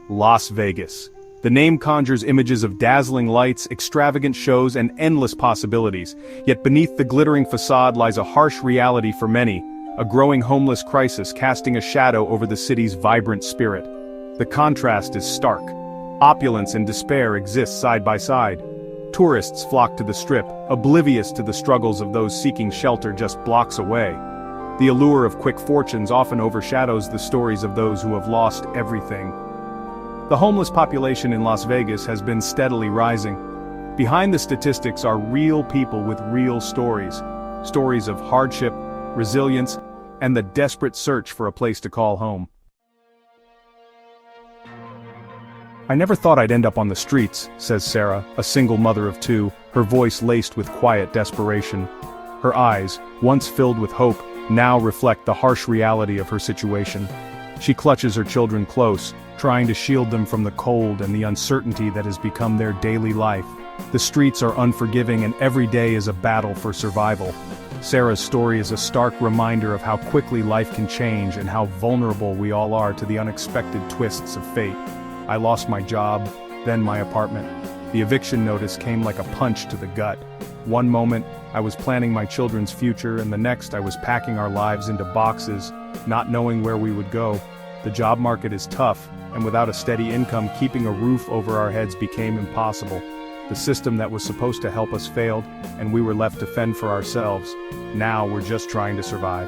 Las Vegas. The name conjures images of dazzling lights, extravagant shows, and endless possibilities, yet beneath the glittering facade lies a harsh reality for many, a growing homeless crisis casting a shadow over the city's vibrant spirit. The contrast is stark. Opulence and despair exist side by side. Tourists flock to the Strip, oblivious to the struggles of those seeking shelter just blocks away. The allure of quick fortunes often overshadows the stories of those who have lost everything. The homeless population in Las Vegas has been steadily rising. Behind the statistics are real people with real stories. Stories of hardship, resilience, and the desperate search for a place to call home. "I never thought I'd end up on the streets," says Sarah, a single mother of two, her voice laced with quiet desperation. Her eyes, once filled with hope, now reflect the harsh reality of her situation. She clutches her children close, trying to shield them from the cold and the uncertainty that has become their daily life. The streets are unforgiving and every day is a battle for survival. Sarah's story is a stark reminder of how quickly life can change and how vulnerable we all are to the unexpected twists of fate. I lost my job, then my apartment. The eviction notice came like a punch to the gut. One moment, I was planning my children's future, and the next I was packing our lives into boxes, not knowing where we would go. The job market is tough, and without a steady income, keeping a roof over our heads became impossible. The system that was supposed to help us failed, and we were left to fend for ourselves. Now we're just trying to survive.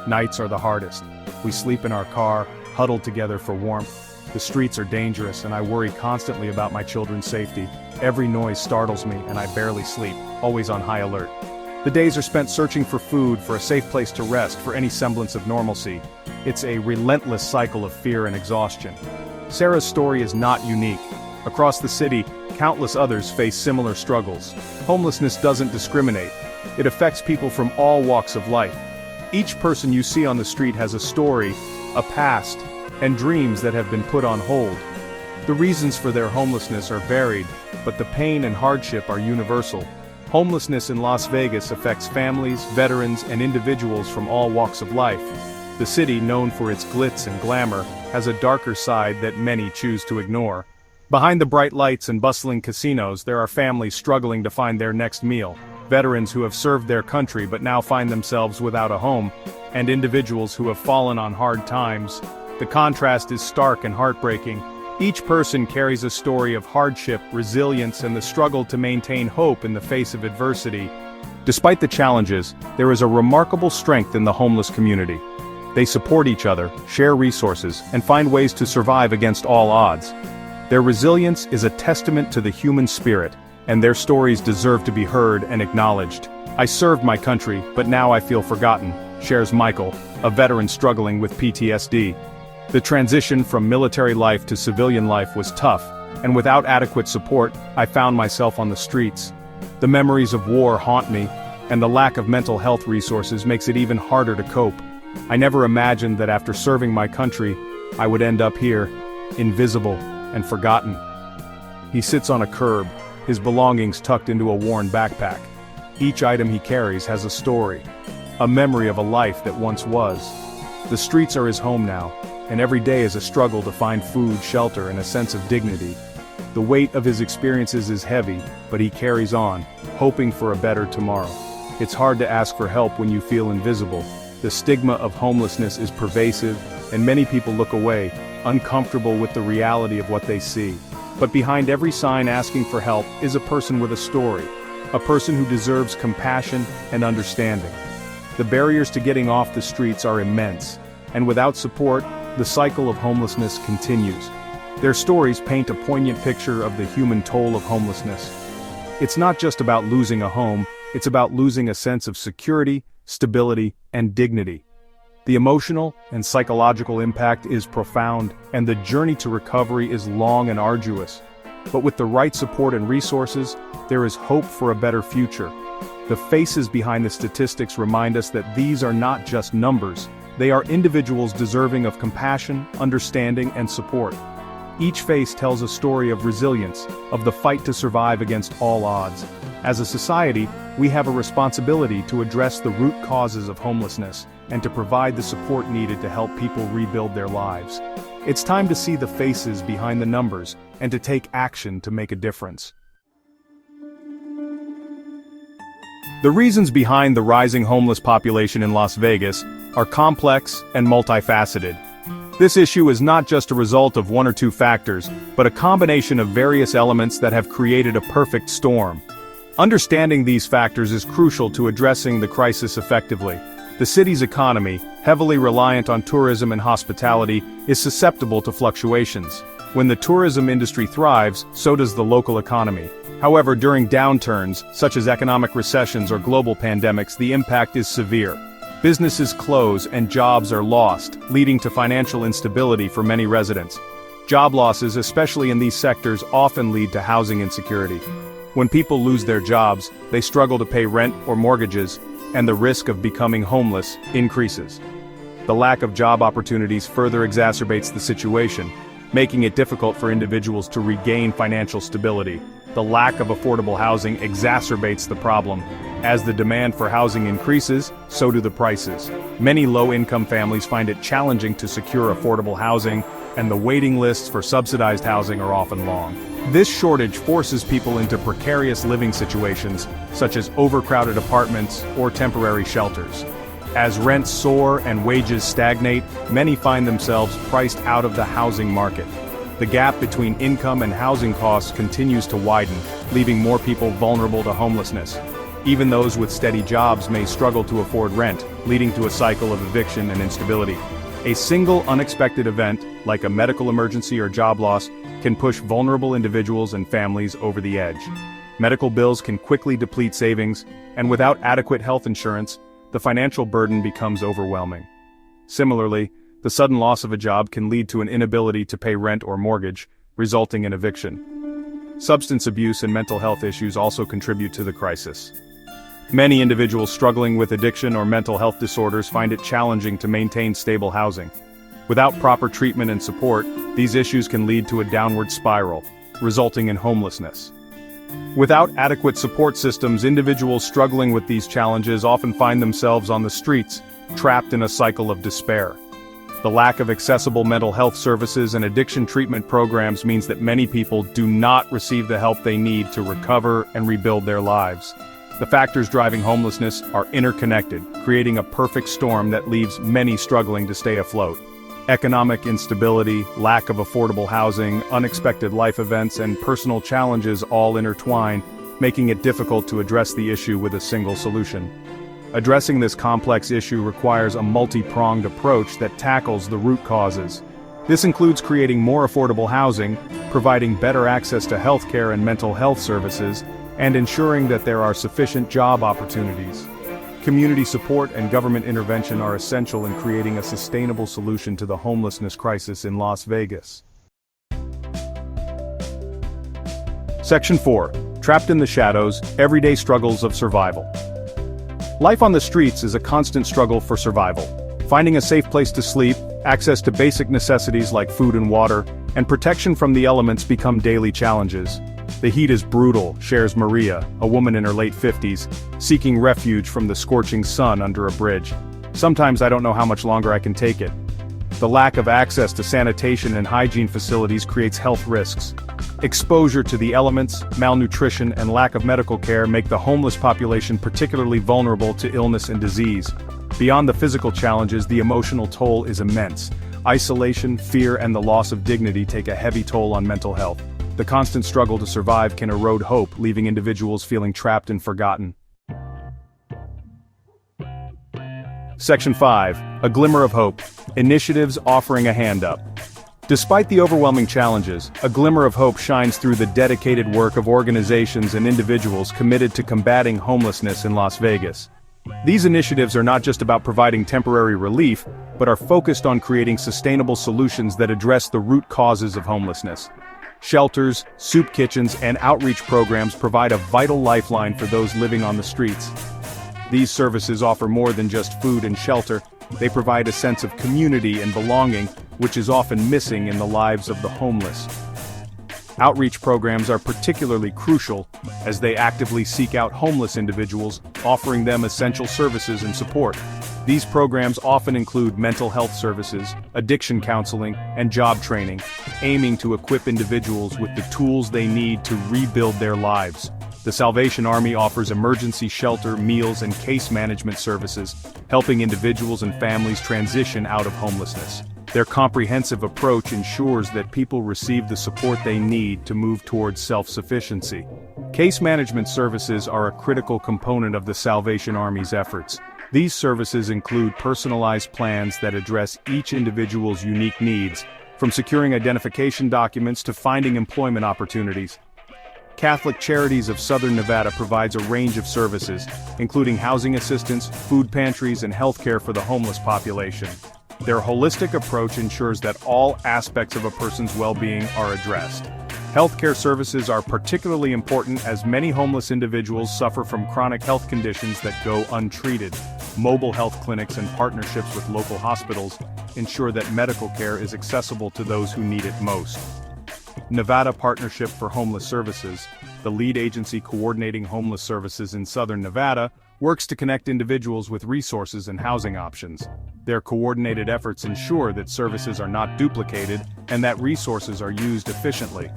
Nights are the hardest. We sleep in our car, huddled together for warmth. The streets are dangerous, and I worry constantly about my children's safety. Every noise startles me, and I barely sleep, always on high alert. The days are spent searching for food, for a safe place to rest, for any semblance of normalcy. It's a relentless cycle of fear and exhaustion. Sarah's story is not unique. Across the city, countless others face similar struggles. Homelessness doesn't discriminate. It affects people from all walks of life. Each person you see on the street has a story, a past, and dreams that have been put on hold. The reasons for their homelessness are varied, but the pain and hardship are universal. Homelessness in Las Vegas affects families, veterans, and individuals from all walks of life. The city, known for its glitz and glamour, has a darker side that many choose to ignore. Behind the bright lights and bustling casinos, there are families struggling to find their next meal, veterans who have served their country but now find themselves without a home, and individuals who have fallen on hard times. The contrast is stark and heartbreaking. Each person carries a story of hardship, resilience, and the struggle to maintain hope in the face of adversity. Despite the challenges, there is a remarkable strength in the homeless community. They support each other, share resources, and find ways to survive against all odds. Their resilience is a testament to the human spirit, and their stories deserve to be heard and acknowledged. "I served my country, but now I feel forgotten," shares Michael, a veteran struggling with PTSD. "The transition from military life to civilian life was tough, and without adequate support, I found myself on the streets. The memories of war haunt me, and the lack of mental health resources makes it even harder to cope. I never imagined that after serving my country, I would end up here, invisible and forgotten." He sits on a curb, his belongings tucked into a worn backpack. Each item he carries has a story, a memory of a life that once was. The streets are his home now, and every day is a struggle to find food, shelter, and a sense of dignity. The weight of his experiences is heavy, but he carries on, hoping for a better tomorrow. It's hard to ask for help when you feel invisible. The stigma of homelessness is pervasive, and many people look away, uncomfortable with the reality of what they see. But behind every sign asking for help is a person with a story, a person who deserves compassion and understanding. The barriers to getting off the streets are immense, and without support, the cycle of homelessness continues. Their stories paint a poignant picture of the human toll of homelessness. It's not just about losing a home, it's about losing a sense of security, stability, and dignity. The emotional and psychological impact is profound, and the journey to recovery is long and arduous. But with the right support and resources, there is hope for a better future. The faces behind the statistics remind us that these are not just numbers, they are individuals deserving of compassion, understanding, and support. Each face tells a story of resilience, of the fight to survive against all odds. As a society, we have a responsibility to address the root causes of homelessness, and to provide the support needed to help people rebuild their lives. It's time to see the faces behind the numbers and to take action to make a difference. The reasons behind the rising homeless population in Las Vegas are complex and multifaceted. This issue is not just a result of one or two factors, but a combination of various elements that have created a perfect storm. Understanding these factors is crucial to addressing the crisis effectively. The city's economy, heavily reliant on tourism and hospitality, is susceptible to fluctuations. When the tourism industry thrives, so does the local economy. However, during downturns, such as economic recessions or global pandemics, the impact is severe. Businesses close and jobs are lost, leading to financial instability for many residents. Job losses, especially in these sectors, often lead to housing insecurity. When people lose their jobs, they struggle to pay rent or mortgages, and the risk of becoming homeless increases. The lack of job opportunities further exacerbates the situation, making it difficult for individuals to regain financial stability. The lack of affordable housing exacerbates the problem. As the demand for housing increases, so do the prices. Many low-income families find it challenging to secure affordable housing, and the waiting lists for subsidized housing are often long. This shortage forces people into precarious living situations, such as overcrowded apartments or temporary shelters. As rents soar and wages stagnate, many find themselves priced out of the housing market. The gap between income and housing costs continues to widen, leaving more people vulnerable to homelessness. Even those with steady jobs may struggle to afford rent, leading to a cycle of eviction and instability. A single unexpected event, like a medical emergency or job loss, can push vulnerable individuals and families over the edge. Medical bills can quickly deplete savings, and without adequate health insurance, the financial burden becomes overwhelming. Similarly, the sudden loss of a job can lead to an inability to pay rent or mortgage, resulting in eviction. Substance abuse and mental health issues also contribute to the crisis. Many individuals struggling with addiction or mental health disorders find it challenging to maintain stable housing. Without proper treatment and support, these issues can lead to a downward spiral, resulting in homelessness. Without adequate support systems, individuals struggling with these challenges often find themselves on the streets, trapped in a cycle of despair. The lack of accessible mental health services and addiction treatment programs means that many people do not receive the help they need to recover and rebuild their lives. The factors driving homelessness are interconnected, creating a perfect storm that leaves many struggling to stay afloat. Economic instability, lack of affordable housing, unexpected life events, and personal challenges all intertwine, making it difficult to address the issue with a single solution. Addressing this complex issue requires a multi-pronged approach that tackles the root causes. This includes creating more affordable housing, providing better access to healthcare and mental health services, and ensuring that there are sufficient job opportunities. Community support and government intervention are essential in creating a sustainable solution to the homelessness crisis in Las Vegas. Section 4. Trapped in the shadows, everyday struggles of survival. Life on the streets is a constant struggle for survival. Finding a safe place to sleep, access to basic necessities like food and water, and protection from the elements become daily challenges. The heat is brutal, shares Maria, a woman in her late 50s, seeking refuge from the scorching sun under a bridge. Sometimes I don't know how much longer I can take it. The lack of access to sanitation and hygiene facilities creates health risks. Exposure to the elements, malnutrition, and lack of medical care make the homeless population particularly vulnerable to illness and disease. Beyond the physical challenges, the emotional toll is immense. Isolation, fear, and the loss of dignity take a heavy toll on mental health. The constant struggle to survive can erode hope, leaving individuals feeling trapped and forgotten. Section 5. A glimmer of hope. Initiatives offering a hand up. Despite the overwhelming challenges, a glimmer of hope shines through the dedicated work of organizations and individuals committed to combating homelessness in Las Vegas. These initiatives are not just about providing temporary relief, but are focused on creating sustainable solutions that address the root causes of homelessness. Shelters, soup kitchens, and outreach programs provide a vital lifeline for those living on the streets. These services offer more than just food and shelter. They provide a sense of community and belonging, which is often missing in the lives of the homeless. Outreach programs are particularly crucial as they actively seek out homeless individuals, offering them essential services and support. These programs often include mental health services, addiction counseling, and job training, aiming to equip individuals with the tools they need to rebuild their lives. The Salvation Army offers emergency shelter, meals, and case management services, helping individuals and families transition out of homelessness. Their comprehensive approach ensures that people receive the support they need to move towards self-sufficiency. Case management services are a critical component of the Salvation Army's efforts. These services include personalized plans that address each individual's unique needs, from securing identification documents to finding employment opportunities. Catholic Charities of Southern Nevada provides a range of services, including housing assistance, food pantries, and healthcare for the homeless population. Their holistic approach ensures that all aspects of a person's well-being are addressed. Healthcare services are particularly important as many homeless individuals suffer from chronic health conditions that go untreated. Mobile health clinics and partnerships with local hospitals ensure that medical care is accessible to those who need it most. Nevada Partnership for Homeless Services, the lead agency coordinating homeless services in Southern Nevada, works to connect individuals with resources and housing options. Their coordinated efforts ensure that services are not duplicated and that resources are used efficiently.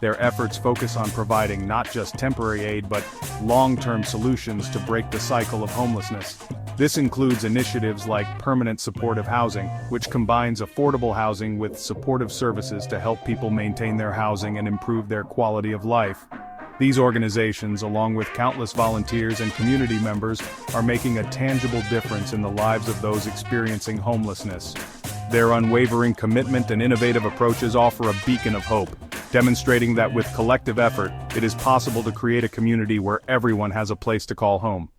Their efforts focus on providing not just temporary aid but long-term solutions to break the cycle of homelessness. This includes initiatives like permanent supportive housing, which combines affordable housing with supportive services to help people maintain their housing and improve their quality of life. These organizations, along with countless volunteers and community members, are making a tangible difference in the lives of those experiencing homelessness. Their unwavering commitment and innovative approaches offer a beacon of hope, demonstrating that with collective effort, it is possible to create a community where everyone has a place to call home.